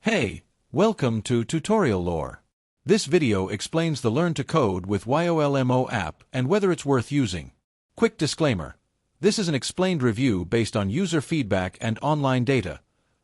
Hey, welcome to Tutorial Lore. This video explains the Learn to Code with Yolmo app and whether it's worth using. Quick disclaimer. This is an explained review based on user feedback and online data,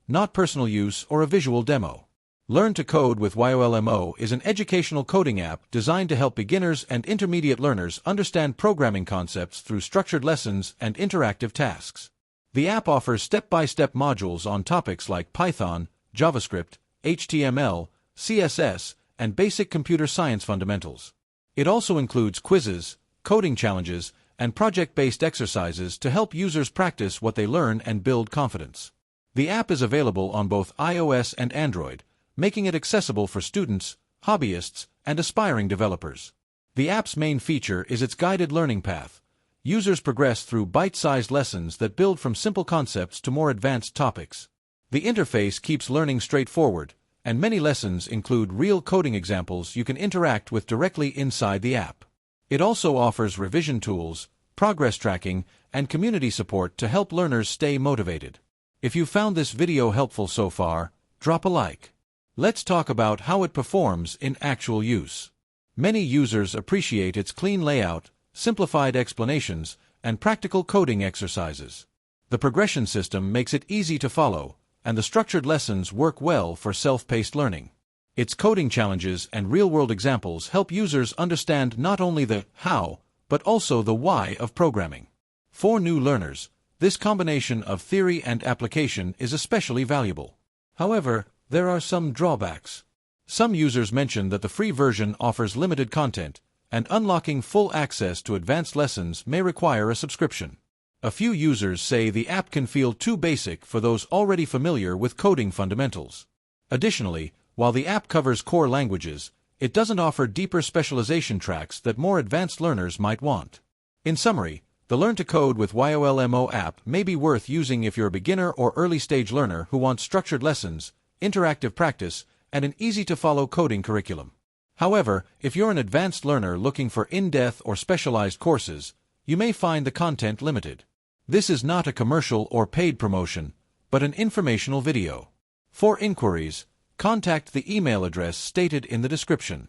not personal use or a visual demo. Learn to Code with Yolmo is an educational coding app designed to help beginners and intermediate learners understand programming concepts through structured lessons and interactive tasks. The app offers step-by-step modules on topics like Python, JavaScript, HTML, CSS, and basic computer science fundamentals. It also includes quizzes, coding challenges, and project-based exercises to help users practice what they learn and build confidence. The app is available on both iOS and Android, making it accessible for students, hobbyists, and aspiring developers. The app's main feature is its guided learning path. Users progress through bite-sized lessons that build from simple concepts to more advanced topics. The interface keeps learning straightforward, and many lessons include real coding examples you can interact with directly inside the app. It also offers revision tools, progress tracking, and community support to help learners stay motivated. If you found this video helpful so far, drop a like. Let's talk about how it performs in actual use. Many users appreciate its clean layout, simplified explanations, and practical coding exercises. The progression system makes it easy to follow, and the structured lessons work well for self-paced learning. Its coding challenges and real-world examples help users understand not only the how, but also the why of programming. For new learners, this combination of theory and application is especially valuable. However, there are some drawbacks. Some users mention that the free version offers limited content, and unlocking full access to advanced lessons may require a subscription. A few users say the app can feel too basic for those already familiar with coding fundamentals. Additionally, while the app covers core languages, it doesn't offer deeper specialization tracks that more advanced learners might want. In summary, the Learn to Code with Yolmo app may be worth using if you're a beginner or early-stage learner who wants structured lessons, interactive practice, and an easy-to-follow coding curriculum. However, if you're an advanced learner looking for in-depth or specialized courses, you may find the content limited. This is not a commercial or paid promotion, but an informational video. For inquiries, contact the email address stated in the description.